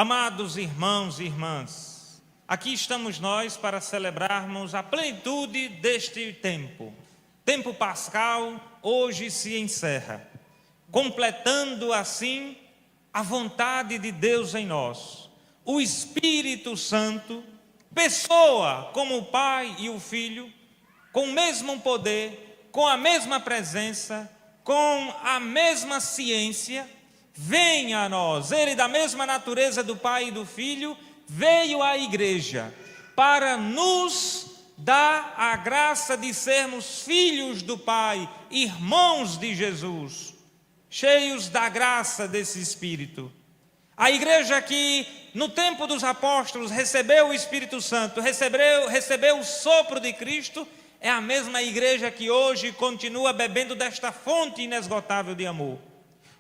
Amados irmãos e irmãs, aqui estamos nós para celebrarmos a plenitude deste tempo. Tempo pascal hoje se encerra, completando assim a vontade de Deus em nós. O Espírito Santo, pessoa como o Pai e o Filho, com o mesmo poder, com a mesma presença, com a mesma ciência, vem a nós. Ele, da mesma natureza do Pai e do Filho, veio à igreja para nos dar a graça de sermos filhos do Pai, irmãos de Jesus, cheios da graça desse Espírito. A igreja que no tempo dos apóstolos recebeu o Espírito Santo, recebeu o sopro de Cristo, é a mesma igreja que hoje continua bebendo desta fonte inesgotável de amor.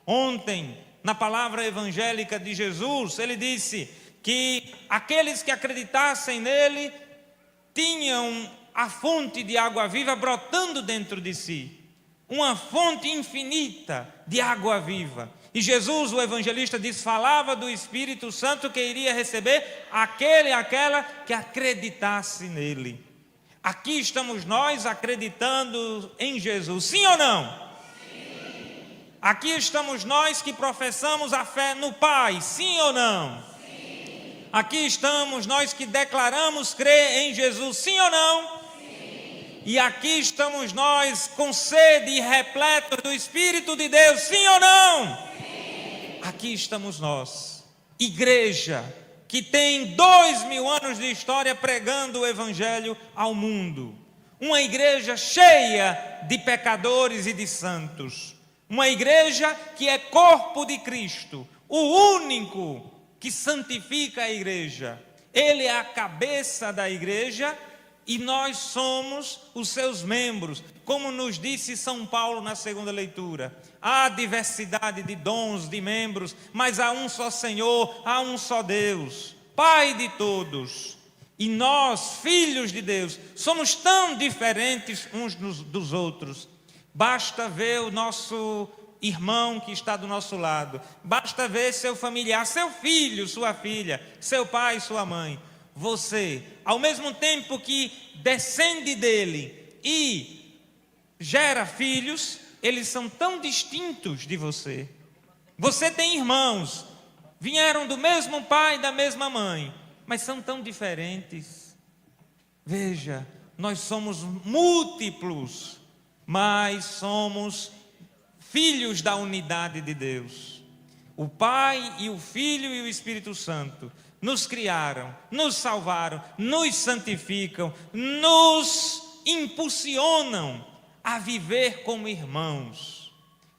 Ontem, na palavra evangélica de Jesus, ele disse que aqueles que acreditassem nele tinham a fonte de água viva brotando dentro de si, uma fonte infinita de água viva. E Jesus, o evangelista, falava do Espírito Santo que iria receber aquele e aquela que acreditasse nele. Aqui estamos nós acreditando em Jesus, sim ou não? Aqui estamos nós que professamos a fé no Pai, sim ou não? Sim. Aqui estamos nós que declaramos crer em Jesus, sim ou não? Sim. E aqui estamos nós com sede e repletos do Espírito de Deus, sim ou não? Sim. Aqui estamos nós, igreja que tem 2000 anos de história pregando o Evangelho ao mundo. Uma igreja cheia de pecadores e de santos. Uma igreja que é corpo de Cristo, o único que santifica a igreja. Ele é a cabeça da igreja e nós somos os seus membros. Como nos disse São Paulo na segunda leitura, há diversidade de dons, de membros, mas há um só Senhor, há um só Deus, Pai de todos. E nós, filhos de Deus, somos tão diferentes uns dos outros. Basta ver o nosso irmão que está do nosso lado, basta ver seu familiar, seu filho, sua filha, seu pai, sua mãe. Você, ao mesmo tempo que descende dele e gera filhos, eles são tão distintos de você. Você tem irmãos, vieram do mesmo pai e da mesma mãe, mas são tão diferentes. Veja, nós somos múltiplos, mas somos filhos da unidade de Deus. O Pai e o Filho e o Espírito Santo nos criaram, nos salvaram, nos santificam, nos impulsionam a viver como irmãos.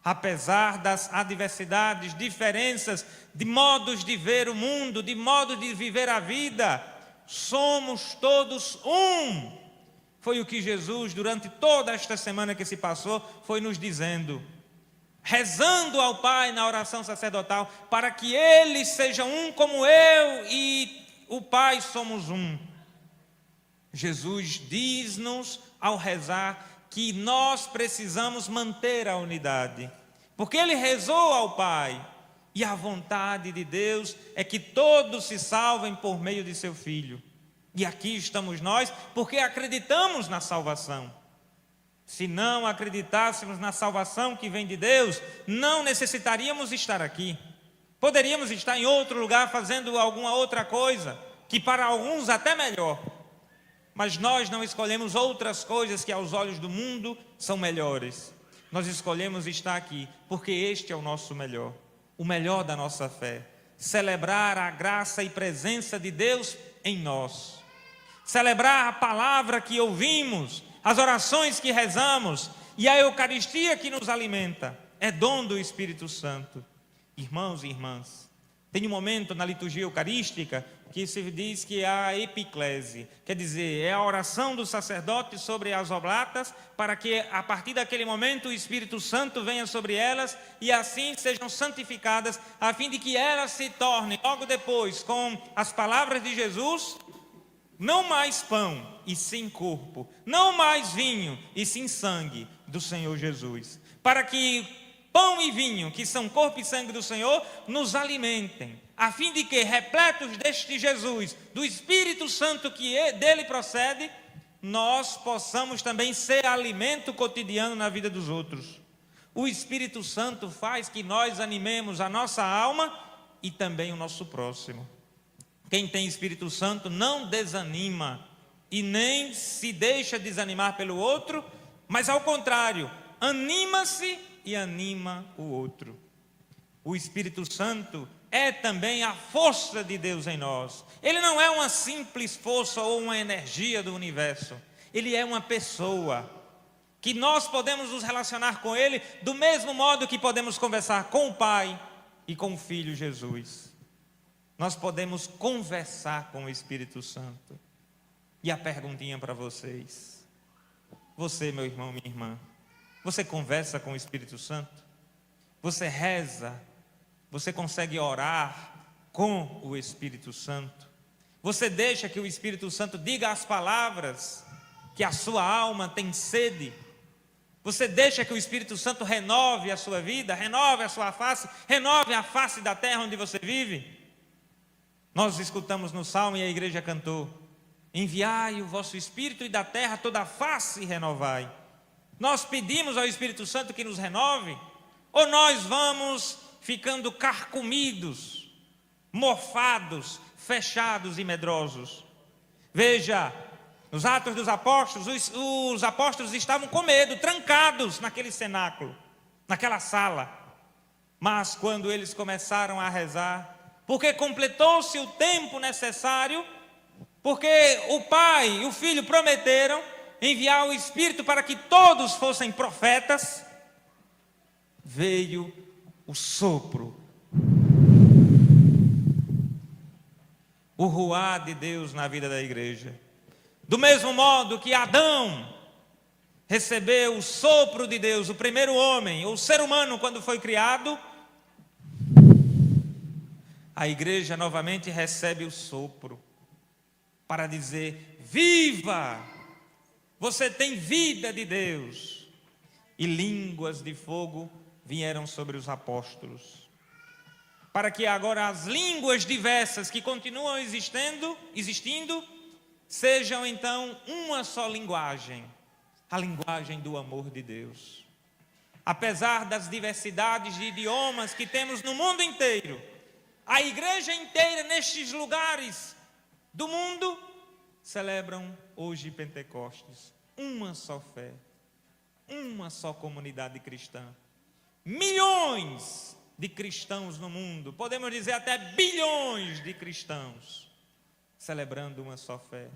Apesar das adversidades, diferenças de modos de ver o mundo, de modo de viver a vida, somos todos um. Foi o que Jesus, durante toda esta semana que se passou, foi nos dizendo, rezando ao Pai na oração sacerdotal, para que Ele seja um como eu e o Pai somos um. Jesus diz-nos ao rezar que nós precisamos manter a unidade, porque Ele rezou ao Pai, e a vontade de Deus é que todos se salvem por meio de seu Filho. E aqui estamos nós, porque acreditamos na salvação. Se não acreditássemos na salvação que vem de Deus, não necessitaríamos estar aqui. Poderíamos estar em outro lugar fazendo alguma outra coisa, que para alguns até melhor. Mas nós não escolhemos outras coisas que aos olhos do mundo são melhores. Nós escolhemos estar aqui, porque este é o nosso melhor, o melhor da nossa fé. Celebrar a graça e presença de Deus em nós. Celebrar a palavra que ouvimos, as orações que rezamos e a Eucaristia que nos alimenta. É dom do Espírito Santo. Irmãos e irmãs, tem um momento na liturgia eucarística que se diz que é a epiclese, quer dizer, é a oração do sacerdote sobre as oblatas, para que a partir daquele momento o Espírito Santo venha sobre elas e assim sejam santificadas, a fim de que elas se tornem, logo depois, com as palavras de Jesus, não mais pão e sim corpo, não mais vinho e sim sangue do Senhor Jesus, para que pão e vinho, que são corpo e sangue do Senhor, nos alimentem, a fim de que, repletos deste Jesus, do Espírito Santo que dele procede, nós possamos também ser alimento cotidiano na vida dos outros. O Espírito Santo faz que nós animemos a nossa alma e também o nosso próximo. Quem tem Espírito Santo não desanima e nem se deixa desanimar pelo outro, mas ao contrário, anima-se e anima o outro. O Espírito Santo é também a força de Deus em nós. Ele não é uma simples força ou uma energia do universo. Ele é uma pessoa que nós podemos nos relacionar com Ele do mesmo modo que podemos conversar com o Pai e com o Filho Jesus. Nós podemos conversar com o Espírito Santo. E a perguntinha para vocês: você, meu irmão, minha irmã, você conversa com o Espírito Santo? Você reza? Você consegue orar com o Espírito Santo? Você deixa que o Espírito Santo diga as palavras que a sua alma tem sede? Você deixa que o Espírito Santo renove a sua vida, renove a sua face, renove a face da terra onde você vive? Nós escutamos no Salmo e a igreja cantou: enviai o vosso Espírito e da terra toda a face renovai. Nós pedimos ao Espírito Santo que nos renove? Ou nós vamos ficando carcomidos, morfados, fechados e medrosos? Veja, nos Atos dos Apóstolos, os apóstolos estavam com medo, trancados naquele cenáculo, naquela sala. Mas quando eles começaram a rezar, porque completou-se o tempo necessário, porque o Pai e o Filho prometeram enviar o Espírito para que todos fossem profetas, veio o sopro, o ruá de Deus na vida da igreja. Do mesmo modo que Adão recebeu o sopro de Deus, o primeiro homem, o ser humano, quando foi criado, a igreja novamente recebe o sopro para dizer: viva! Você tem vida de Deus. E línguas de fogo vieram sobre os apóstolos, para que agora as línguas diversas que continuam existindo, sejam então uma só linguagem, a linguagem do amor de Deus. Apesar das diversidades de idiomas que temos no mundo inteiro, a igreja inteira nestes lugares do mundo celebram hoje Pentecostes, uma só fé, uma só comunidade cristã. Milhões de cristãos no mundo, podemos dizer até bilhões de cristãos, celebrando uma só fé.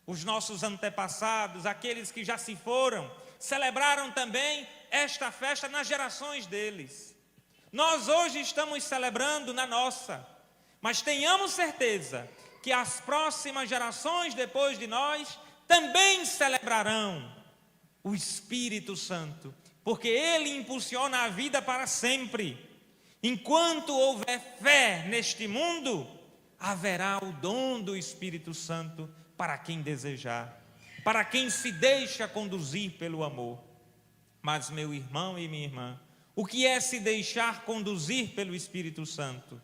Os nossos antepassados, aqueles que já se foram, celebraram também esta festa nas gerações deles. Nós hoje estamos celebrando na nossa, mas tenhamos certeza que as próximas gerações depois de nós também celebrarão o Espírito Santo, porque Ele impulsiona a vida para sempre. Enquanto houver fé neste mundo, haverá o dom do Espírito Santo para quem desejar, para quem se deixa conduzir pelo amor. Mas, meu irmão e minha irmã, o que é se deixar conduzir pelo Espírito Santo?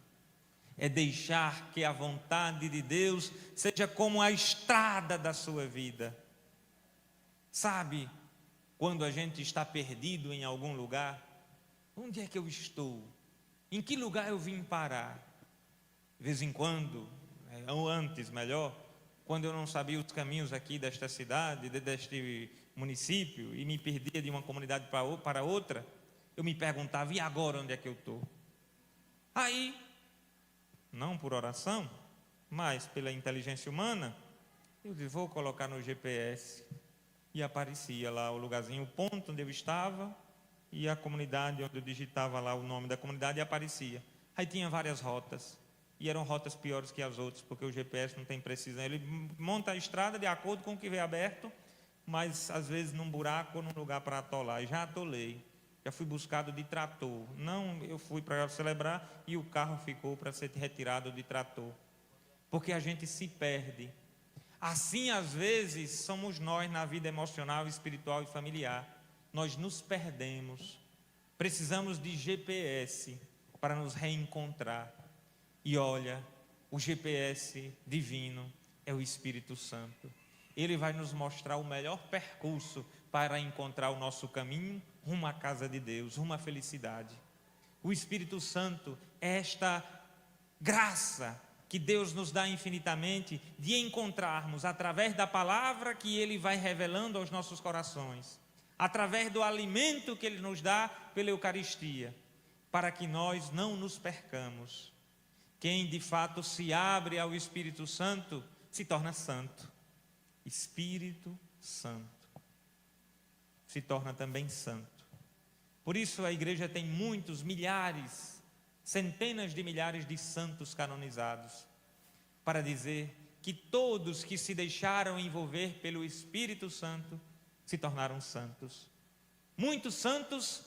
É deixar que a vontade de Deus seja como a estrada da sua vida. Sabe, quando a gente está perdido em algum lugar, onde é que eu estou? Em que lugar eu vim parar? De vez em quando, ou antes melhor, quando eu não sabia os caminhos aqui desta cidade, deste município, e me perdia de uma comunidade para outra, eu me perguntava: e agora onde é que eu estou? Aí, não por oração, mas pela inteligência humana, eu disse: vou colocar no GPS. E aparecia lá o lugarzinho, o ponto onde eu estava e a comunidade, onde eu digitava lá o nome da comunidade, e aparecia. Aí tinha várias rotas, e eram rotas piores que as outras, porque o GPS não tem precisão. Ele monta a estrada de acordo com o que vê aberto, mas às vezes num buraco ou num lugar para atolar. E já atolei, já fui buscado de trator. Não, eu fui para celebrar e o carro ficou para ser retirado de trator, porque a gente se perde. Assim, às vezes, somos nós na vida emocional, espiritual e familiar. Nós nos perdemos. Precisamos de GPS para nos reencontrar. E olha, o GPS divino é o Espírito Santo. Ele vai nos mostrar o melhor percurso para encontrar o nosso caminho rumo à casa de Deus, rumo à felicidade. O Espírito Santo é esta graça que Deus nos dá infinitamente de encontrarmos através da palavra que Ele vai revelando aos nossos corações, através do alimento que Ele nos dá pela Eucaristia, para que nós não nos percamos. Quem de fato se abre ao Espírito Santo se torna santo. Espírito Santo se torna também santo. Por isso a igreja tem muitos, milhares, centenas de milhares de santos canonizados, para dizer que todos que se deixaram envolver pelo Espírito Santo se tornaram santos. Muitos santos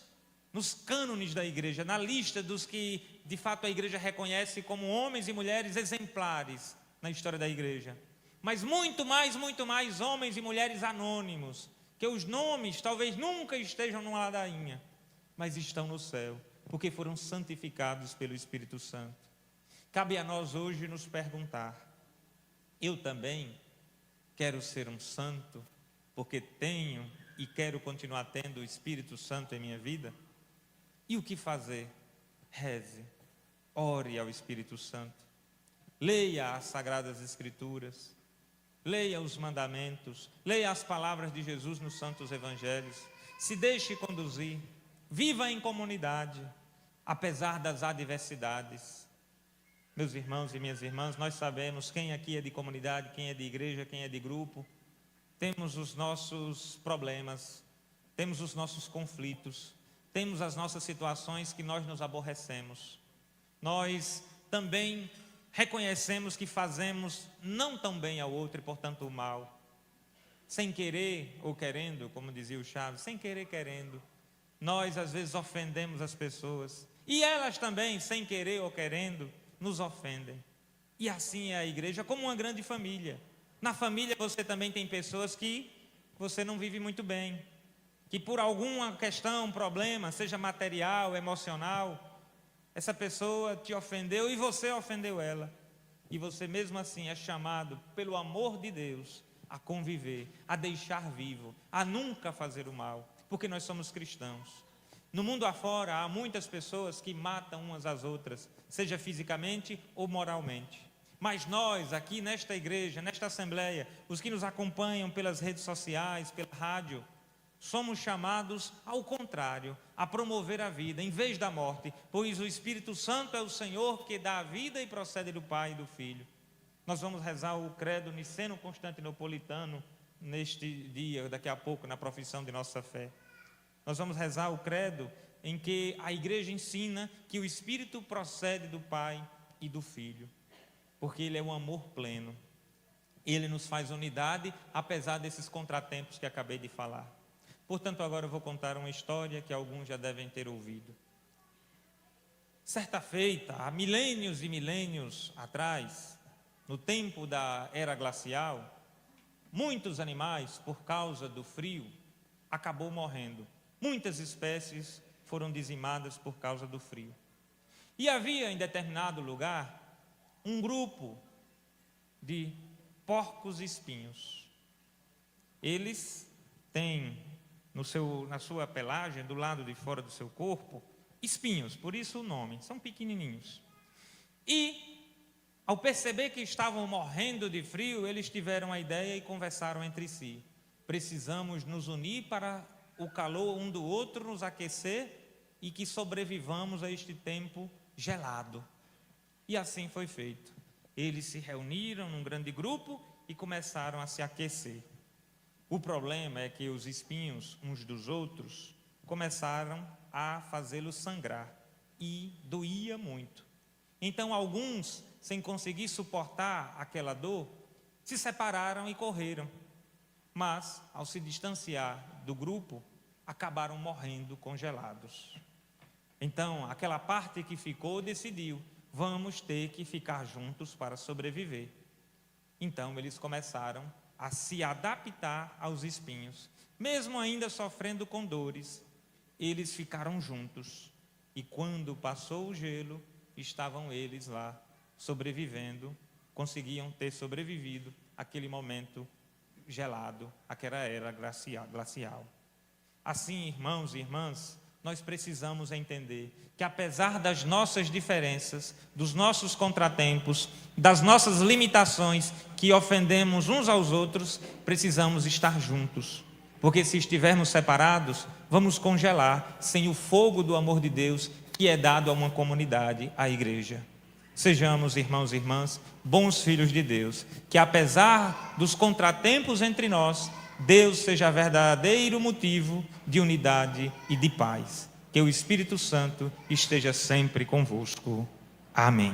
nos cânones da igreja, na lista dos que de fato a igreja reconhece como homens e mulheres exemplares na história da igreja. Mas muito mais homens e mulheres anônimos, que os nomes talvez nunca estejam numa ladainha, mas estão no céu, porque foram santificados pelo Espírito Santo. Cabe a nós hoje nos perguntar: eu também quero ser um santo, porque tenho e quero continuar tendo o Espírito Santo em minha vida? E o que fazer? Reze, ore ao Espírito Santo, leia as Sagradas Escrituras, leia os mandamentos, leia as palavras de Jesus nos Santos Evangelhos, se deixe conduzir, viva em comunidade, apesar das adversidades. Meus irmãos e minhas irmãs, nós sabemos quem aqui é de comunidade, quem é de igreja, quem é de grupo. Temos os nossos problemas, temos os nossos conflitos, temos as nossas situações que nós nos aborrecemos. Nós também reconhecemos que fazemos não tão bem ao outro e, portanto, o mal. Sem querer ou querendo, como dizia o Chaves, sem querer querendo, nós às vezes ofendemos as pessoas. E elas também, sem querer ou querendo, nos ofendem. E assim é a igreja, como uma grande família. Na família você também tem pessoas que você não vive muito bem, que por alguma questão, problema, seja material, emocional, essa pessoa te ofendeu e você ofendeu ela. E você mesmo assim é chamado pelo amor de Deus a conviver, a deixar vivo, a nunca fazer o mal, porque nós somos cristãos. No mundo afora há muitas pessoas que matam umas às outras, seja fisicamente ou moralmente. Mas nós aqui nesta igreja, nesta assembleia, os que nos acompanham pelas redes sociais, pela rádio, somos chamados ao contrário, a promover a vida em vez da morte, pois o Espírito Santo é o Senhor que dá a vida e procede do Pai e do Filho. Nós vamos rezar o credo niceno-constantinopolitano neste dia, daqui a pouco, na profissão de nossa fé. Nós vamos rezar o credo em que a igreja ensina que o Espírito procede do Pai e do Filho, porque Ele é um amor pleno. Ele nos faz unidade, apesar desses contratempos que acabei de falar. Portanto, agora eu vou contar uma história que alguns já devem ter ouvido. Certa feita, há milênios e milênios atrás, no tempo da era glacial, muitos animais, por causa do frio, acabou morrendo. Muitas espécies foram dizimadas por causa do frio. E havia em determinado lugar um grupo de porcos espinhos. Eles têm na sua pelagem, do lado de fora do seu corpo, espinhos, por isso o nome, são pequenininhos. E, ao perceber que estavam morrendo de frio, eles tiveram a ideia e conversaram entre si: precisamos nos unir para o calor um do outro, nos aquecer e que sobrevivamos a este tempo gelado. E assim foi feito. Eles se reuniram num grande grupo e começaram a se aquecer. O problema é que os espinhos uns dos outros começaram a fazê-los sangrar e doía muito. Então alguns, sem conseguir suportar aquela dor, se separaram e correram. Mas, ao se distanciar do grupo, acabaram morrendo congelados. Então, aquela parte que ficou decidiu: vamos ter que ficar juntos para sobreviver. Então, eles começaram a se adaptar aos espinhos. Mesmo ainda sofrendo com dores, eles ficaram juntos. E quando passou o gelo, estavam eles lá, sobrevivendo, conseguiam ter sobrevivido àquele momento gelado, àquela era glacial. Assim, irmãos e irmãs, nós precisamos entender que, apesar das nossas diferenças, dos nossos contratempos, das nossas limitações, que ofendemos uns aos outros, precisamos estar juntos. Porque se estivermos separados, vamos congelar sem o fogo do amor de Deus que é dado a uma comunidade, a igreja. Sejamos, irmãos e irmãs, bons filhos de Deus, que apesar dos contratempos entre nós, Deus seja verdadeiro motivo de unidade e de paz. Que o Espírito Santo esteja sempre convosco. Amém.